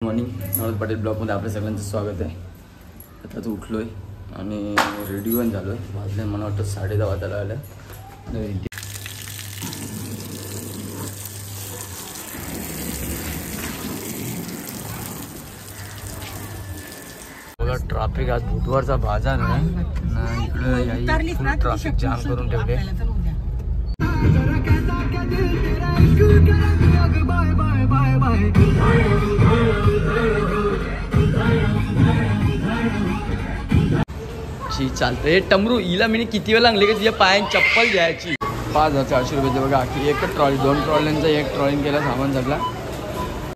Morning नवल पाटील ब्लॉगमध्ये आपल्या सगळ्यांचं स्वागत आहे. आताच उठलोय आणि रेडी पण झालोय. वाजले मला वाटतं 10:30 वाजायला आलं. बघा ट्रॅफिक, आज बुधवारचा बाजार आहे ना, इकडे फुल ट्रॅफिक जाम करून ठेवले. चालतंय टमरू हिला मी किती वेळ लागले की तिच्या पायाने चप्पल घ्यायची. 5400 रुपये बघा की एक ट्रॉली, 2 ट्रॉल्यांचा एक ट्रॉलिंग केला सामान सगळा.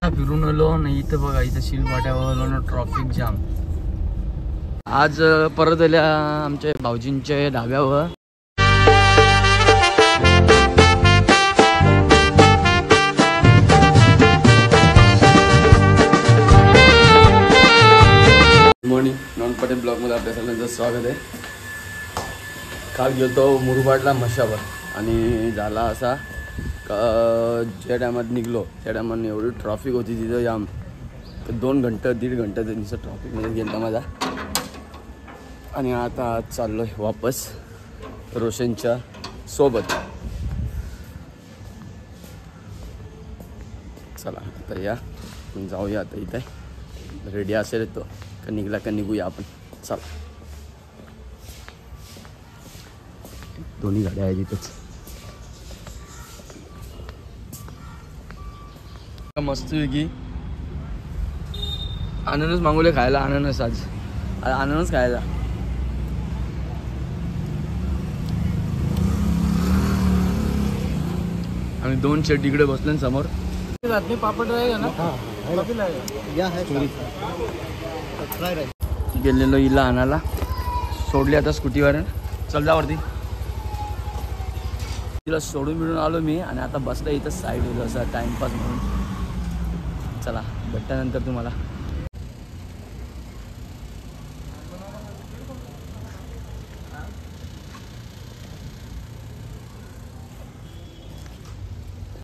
फिरून आलो नाही इथं बघा, इथं शिलपाट्यावर ट्रॅफिक जाम. आज परत आल्या आमच्या भाऊजींच्या ढाब्यावर. मॉर्निंग नवल पाटील ब्लॉगमध्ये आपल्या सगळ्यांचं स्वागत आहे. काल गेलो मुरबाडला मशावर आणि झाला असा ज्या टायमात निघलो त्या टायमात एवढी ट्रॅफिक होती तिथं जाम. 2 घंटे 1.5 घंटा त्यांचं ट्रॅफिकमध्ये गेला माझा. आणि आता आज चाललो आहे वापस रोशनच्या सोबत. चला आता या जाऊया. आता इथे रेडी असेल तो का निघला का निघूया आपण. चला दोन्ही गाड्या आहेत इथंच. मस्त वेगळी अननस मागवले खायला. अननस आज अननस खायला. आम्ही 2 शेट इकडे बसले समोर. पापड राहील ना गेलेलो हिला आणायला. सोडली आता स्कूटीवर. चल जा वरती. तिला सोडून बिडून आलो मी आणि आता बसला इथं साईड होतं असा टाइमपास म्हणून. चला भेटल्यानंतर तुम्हाला.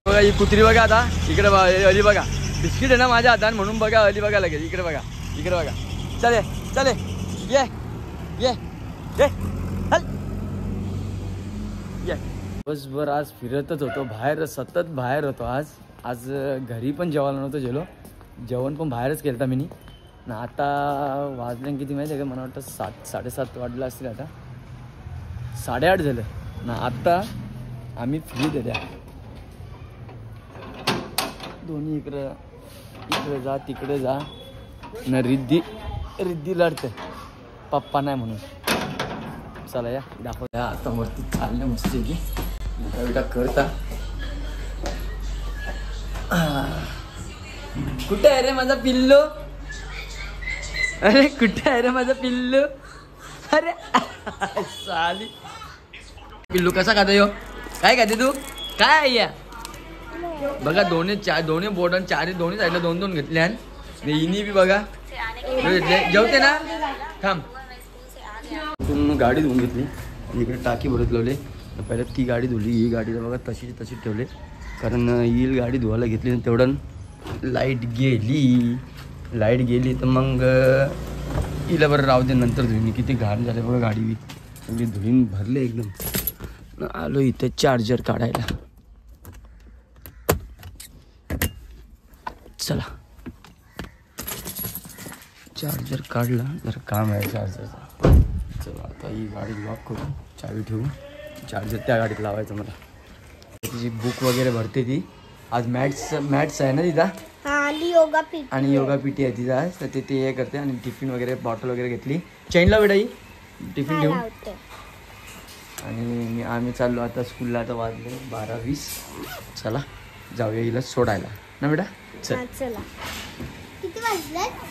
बघा ही कुत्री बघा. आता इकडे अली बघा. बिस्किट आहे ना माझ्या हातात म्हणून बघा. अली बघा लगेच. इकडे बघा, इकडे बघा. चले चले ये ये ये ये. दिवसभर आज फिरतच होतो बाहेर, सतत बाहेर होतो. आज घरी पण जेवायला नव्हतं गेलो. जेवण पण बाहेरच केलं मी ना. आता वाजले किती माहिती आहे का, मला वाटतं 7-7:30 वाजलं असतील. आता 8:30 झालं ना. आता आम्ही फ्री दिल्या दोन्ही. इकडे जा तिकडे जा ना. रिद्धी लढते पप्पा नाही म्हणून. चला या दाखवूया. आता वरती चाललं मस्त की विटा करता. कुठे आहे रे माझा पिल्लू? अरे कुठे आहे रे माझा पिल्लू? अरे साली पिल्लू कसा खाता यो? काय खाते तू? काय आहे या? बघा दोन्ही बोर्ड आणि 4 दोन्ही साईडला 2-2 घेतले. आणि इनी बी बघा घेतले. जेवते ना थांब. गाडी धुवून घेतली. इकडे टाकी भरत लावले. पहिले ती गाडी धुवली. ही गाडीला बघा तशी ठेवले कारण येईल गाडी धुवायला घेतली. तेवढं लाईट गेली तर मग हिला बरं राहू दे नंतर धुईन. किती घाण झाले बघा. गाडी बी सगळी धुईन भरले एकदम. आलो इथे चार्जर काढायला. चला चार्जर काढला. जरा काम आहे चार्जरचा. चला आता ही गाडी लॉक करून चावी ठेवू. चार्जर त्या गाडीत लावायचं. मला तिची बुक वगैरे भरते ती. आज मॅथ्स आहे ना तिथं. आणि योगा पीटी आहे तिथं आज. तर ते हे करते. आणि टिफिन वगैरे बॉटल वगैरे घेतली. चैनला बेटा ही टिफिन घेऊन. आणि आम्ही चाललो आता स्कूलला. आता वाजले 12:20. चला जाऊया हिला सोडायला ना बेटा. चल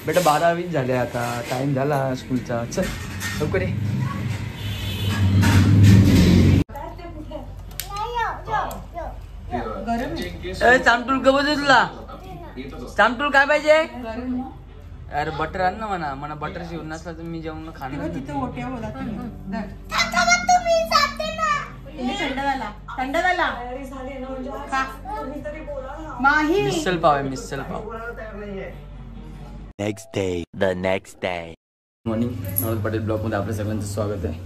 बेटा 12:20 झाले. आता टाइम झाला स्कूलचा. चल लवकर ये. चामटूल का बोलतो तुला? चामटूल काय पाहिजे? अरे बटर आण ना. म्हणा बटर शिवून नसला तर मी जेवण खाणार. मिसल पाव आहे. Misal pav The next day. Morning, नवल पाटील ब्लॉगमध्ये आपल्या सगळ्यांचं स्वागत आहे.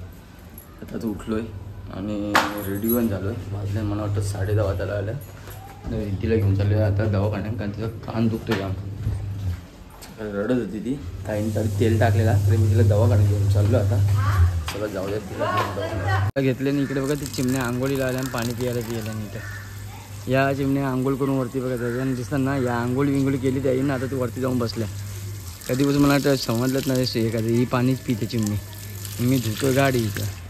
आताच उठलो आहे आणि रेडी पण झालो आहे. वाजले मला वाटतं 10:30 वाजायला आलं. आणि रिद्धीला घेऊन चाललो आहे आता दवाखान्यात, कारण तिचा कान दुखतो जाम. रडत होती ती, ताईने तरी तेल टाकलेला, तरी मी तिला दवाखान्यात घेऊन चाललो आता. सगळं जाऊ द्या तिला घेतले. आणि इकडे बघा ती चिमण्या आंघोळीला आल्या आणि पाणी पियायला नाही इथं. या चिमण्या आंघोळ करून वरती बघा त्याच्यानं दिसतात ना, या आंघोळी विंगोळी केली त्याही ना, आता ती वरती जाऊन बसल्या. कधीपासून मला वाटतं समजलंच नाही एखादी ही पाणीच पिते चिमणी. मी धुतो गाडी इथं.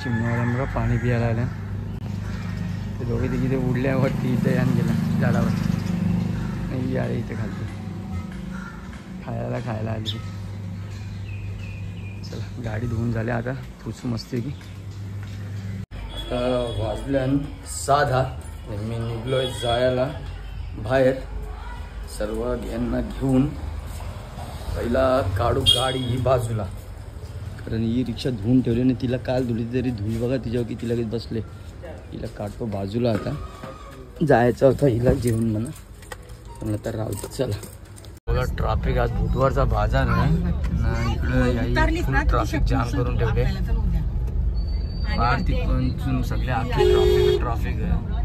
चिमण्यावाला पाणी पियायला आल्या. ते दोघे तिथे उडल्यावरती इथे यान गेला झाडावर. नाही आले इथे खालती खायला आली. चला गाडी धुवून झाल्या आता पुसू मस्ती की. आता वाजल्यान 6:10. मी निघलोय जायला बाहेर. सर्व यांना घेऊन पहिला काढू गाडी ही बाजूला, कारण ही रिक्षा धुवून ठेवली आणि तिला काल धुली तरी धुई बघा तिच्यावर किती लगेच बसले. हिला काढतो बाजूला. आता जायचं होतं हिला जेवण म्हणा, पण आता राहू. चला बघा ट्रॅफिक, आज बुधवारचा बाजार आहे. इकडे फुल ट्रॅफिक जाम करून ठेवले. आरती पण सगळे आखी ट्रॅफिक आहे.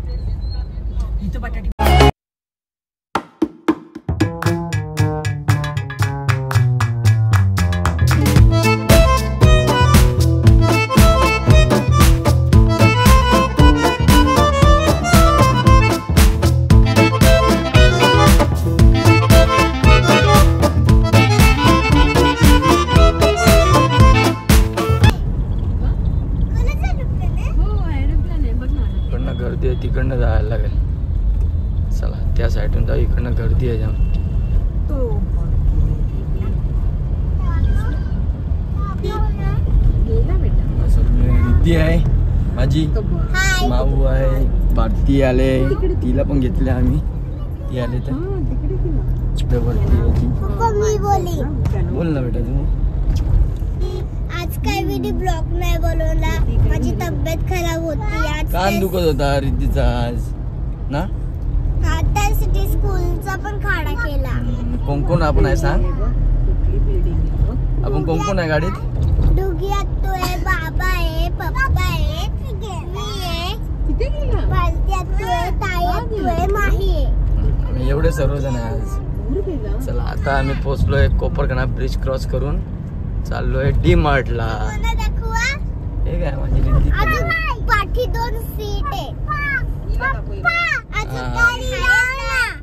तिकडनं जायला लागेल. चला त्या साईडून जाऊ. इकडनं गर्दी आहे जाम. रिद्धी आहे माझी, माऊ आहे, भारती आले, तिला पण घेतले आम्ही. ती आले तर वरती बोल ना बेटा तू. आज काय व्हिडिओ ब्लॉग नाही बोलवला, माझी तब्येत खराब होती. आज कान दुखत होता रिद्धीचा आज ना. हा त्यासाठी स्कूलचा पण खाडा केला. कोण आपण आहे सांग. आपण कोण आहे गाडीत. दोघी आत्तू आहे, बाबा आहे, पप्पा आहे, मी आहे, भारती आत्तू आहे, ताई आत्तू आहे, माही आहे. एवढे सर्वजण आहे आज. चला आता आम्ही पोहोचलोय कोपरखाना ब्रिज क्रॉस करून. चाललोय डी मार्टला. हे काय माझी रिद्धी पाठी 2 सीट आहे.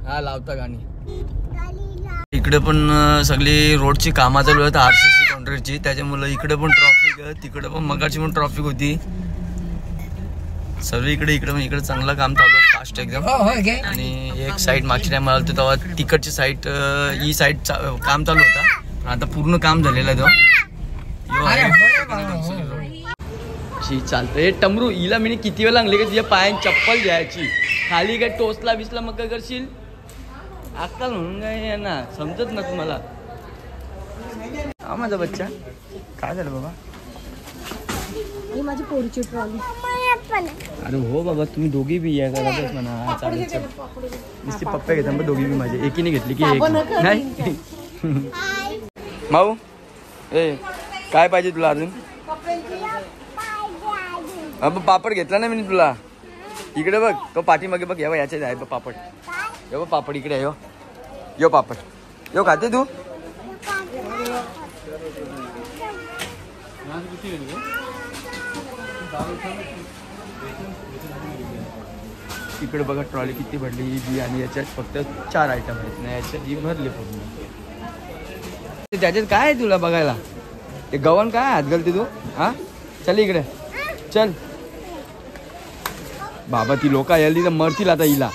हा लावता गाणी. इकडे पण सगळी रोडची कामं चालू आहेत RCC काउंटरची, त्याच्यामुळे इकडे पण ट्रॅफिक आहे. तिकडे पण मगाची पण ट्रॅफिक होती. सर्व इकडे चांगलं काम चालू आहे, फास्ट एकदम. आणि एक साईड मागची टाइम मला होतं तेव्हा तिकडची साईड ही साईड काम चालू होता. आता पूर्ण काम झालेलं आहे. चालतंय टमरू. हिला मी किती वेळ लागले का तिच्या पायान चप्पल घ्यायची. खाली काय टोचला बिसला मग काय करशील. आजकाल म्हणून काय ना समजत ना तुम्हाला. हा माझा बच्चा काय झालं बाबा. माझी पोरीची ट्रॉली. अरे हो बाबा तुम्ही दोघी बी या घरातच म्हणा. चालेल नुसते पप्पा घेतात पण दोघी बी माझे. एकीने घेतली की एक नाही. माऊ ए काय पाहिजे तुला अजून. पापड घेतला ना मी तुला. इकडे बघ तो पाठीमागे बघ. याच्यात आहे पापड. यो पापड इकडे आहे. यो पापड यो खाते तू. इकडे बघा ट्रॉली किती भरली ही आणि याच्यात फक्त 4 आयटम आहेत ना, याच्यात ही भरली पूर्ण. त्याच्यात काय आहे तुला बघायला? ते गव्हाण काय हात घालते तू? हा चल इकडे चल. बाबा ती लोक यायला तर मरतील आता हिला.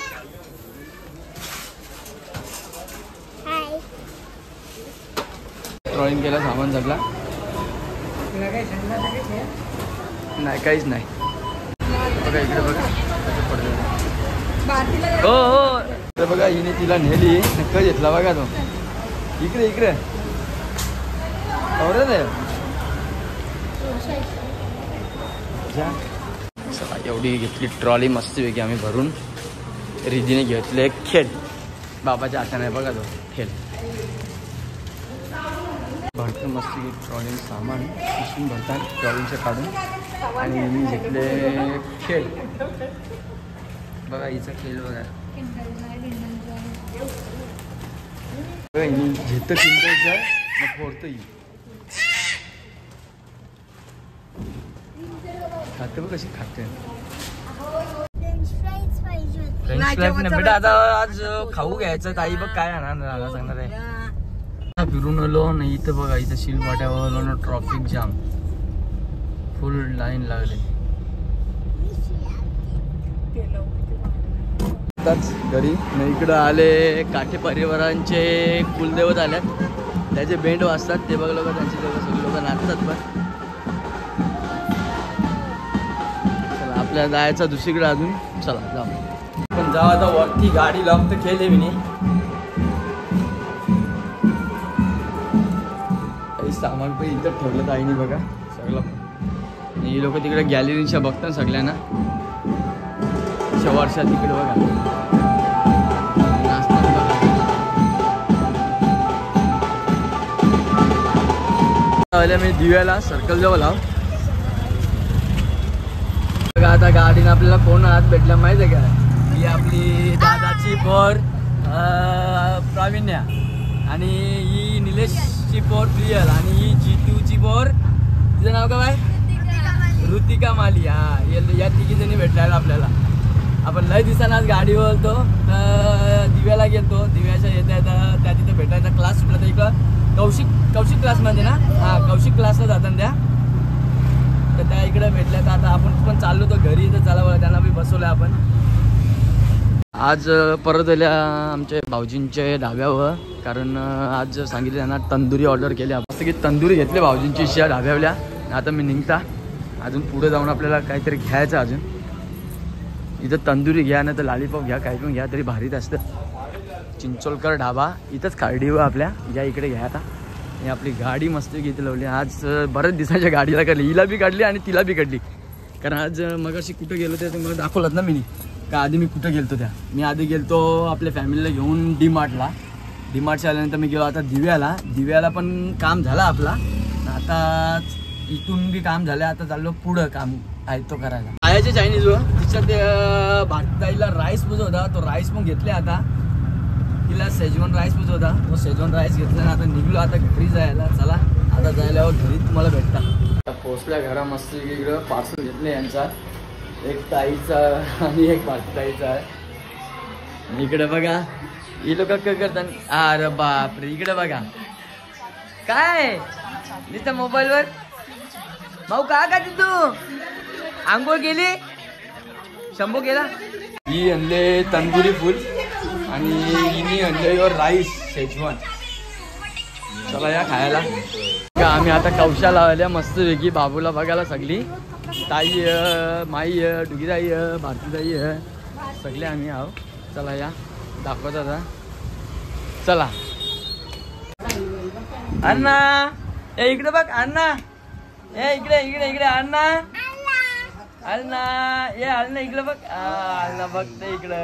ट्रॉलिंग केला सामान सगळा नाही काहीच नाही. बघा इकडे बघा हो हो इकडे बघा हिने तिला नेली नक्का घेतला बघा तो. इकडे इकडे औरत आहे. चला एवढी घेतली ट्रॉली मस्तपैकी आम्ही भरून. रिधीने घेतले खेळ बाबाच्या हाताने आहे बघा तो खेळ. भरपूर मस्त ट्रॉली सामान पिशून भरतात ट्रॉलीचं काढून. आणि मी घेतले खेळ बघा हिचा खेळ बघा घेतं किंमतीचं मग फोडतं ही खाते बघ कशी खाते. बेटा आता आज खाऊ घ्यायचं ताई बघ काय आणा सांगणार आहे. फिरून आलो नाही इथं बघा इथं शिलपाट्यावर आलो ना ट्रॉफिक जाम फुल लाईन लागले. घरी नाही इकडं आले काठे परिवारांचे कुलदैवत आल्यात त्याचे बेंड वाजतात ते बघ लोक त्यांचे सगळे लोक नाचतात. पण आपल्याला जायचं दुसरीकडे अजून. चला जाऊ पण जाऊ आता वरती गाडी लावून तर केले मी काही सामान पण इथं ठेवलं ताईने बघा सगळं. ही लोक तिकडे गॅलरीच्या बघतात सगळ्यांना वर्षात तिकडे बघा नाचतात बघा. मी दिव्याला सर्कल जवळ लाव बघा. आता गाडीनं आपल्याला कोण हात भेटला माहिती आहे का? ही आपली दादाची पोर प्रावीण्या आणि ही निलेशची पोर प्रियल आणि ही जितूची पोर तिचं नाव काय ऋतिका माली. हा या तिघी जणी भेटलायला आपल्याला. आपण लय दिवसांना आज गाडी बोलतो दिव्याला गेलतो. दिव्याच्या येता येता त्या तिथं भेटायचा क्लास सुटला तर इकडं कौशिक क्लासमध्ये ना. हा कौशिक क्लासला जातात त्या तर त्या इकडे भेटल्या. तर आता आपण पण चाललो तो घरी तर चला बघा त्यांना बी बसवलं आपण. आज परत आल्या आमच्या भाऊजींच्या ढाब्यावर कारण आज सांगितलं त्यांना तंदुरी ऑर्डर केली. असं की तंदुरी घेतली भाऊजींची शिया ढाब्यावल्या. आता मी निघता अजून पुढे जाऊन आपल्याला काहीतरी घ्यायचं अजून. इथं तंदुरी घ्या ना तर लॉलीपॉप घ्या काही पण घ्या तरी भारीच असतं. चिंचोलकर ढाबा इथंच खार्डीवर आपल्या या इकडे घ्या. आता आणि आपली गाडी मस्त घेतली लावली. आज बऱ्याच दिवसाच्या गाडीला काढली हिला बी काढली आणि तिला बी काढली कारण आज मग अशी कुठं गेलो त्या मला दाखवलं ना मी का आधी मी कुठं गेलतो. त्या मी आधी गेलतो आपल्या फॅमिलीला घेऊन डीमार्टला. डीमार्टच्या आल्यानंतर मी गेलो आता दिव्याला पण काम झालं आपला. आता इथून बी काम झालं. आता चाललो पुढं काम आहे तो करायला. आयाचे चायनीज व तिच्यात भाताईला राईस पुजत होता तो राईस पण घेतले. आता तिला शेजवान राईस पुजत होता तो शेजवान राईस घेतला ना. आता निघलो आता घरी जायला. चला आता जायला घरी तुम्हाला भेटता. आता पोचल्या घरा मस्त इकडं पार्सल घेतले यांचा एक ताईचा आणि एक भाताईचा आहे. इकडे बघा ही लोक काय करतात. अरे बापरे इकडे बघा काय नुसतं मोबाईलवर. भाऊ काय करते तू आंघोळ केली शंभू केला. ही आणले तंदुरी फुल आणि हिने आणले राईस शेजवान. चला या खायला. आम्ही आता कौशाला आल्या मस्त वेगळी बाबूला बघायला सगळी ताई माई डुगीताई भारतीताई सगळे आम्ही आहो. चला या दाखवत आता. चला अण्णा ए इकडे बघ अण्णा ए इकडे इकडे इकडे अण्णा अण्णा ये अण्णा इकडे बघ. अण्णा बघते इकडं.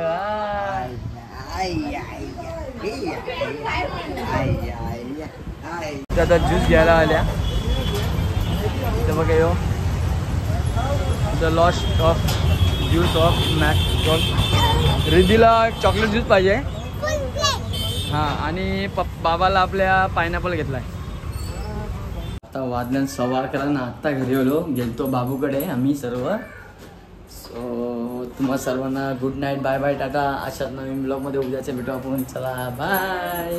आता ज्यूस घ्यायला आल्या. बघा yo the lost of juice of Max. रिद्धीला चॉकलेट ज्यूस पाहिजे. हां आणि बाबाला आपल्या पायनॅपल घेतलाय. आता वाजल्यान 11:15 ना आत्ता घरी गेलतो बाबूकडे आम्ही सर्व. सो तुम्हा सर्वांना good night, bye bye, tata. अशाच नवीन ब्लॉगमध्ये उद्याच्या भेटू आपण. चला बाय.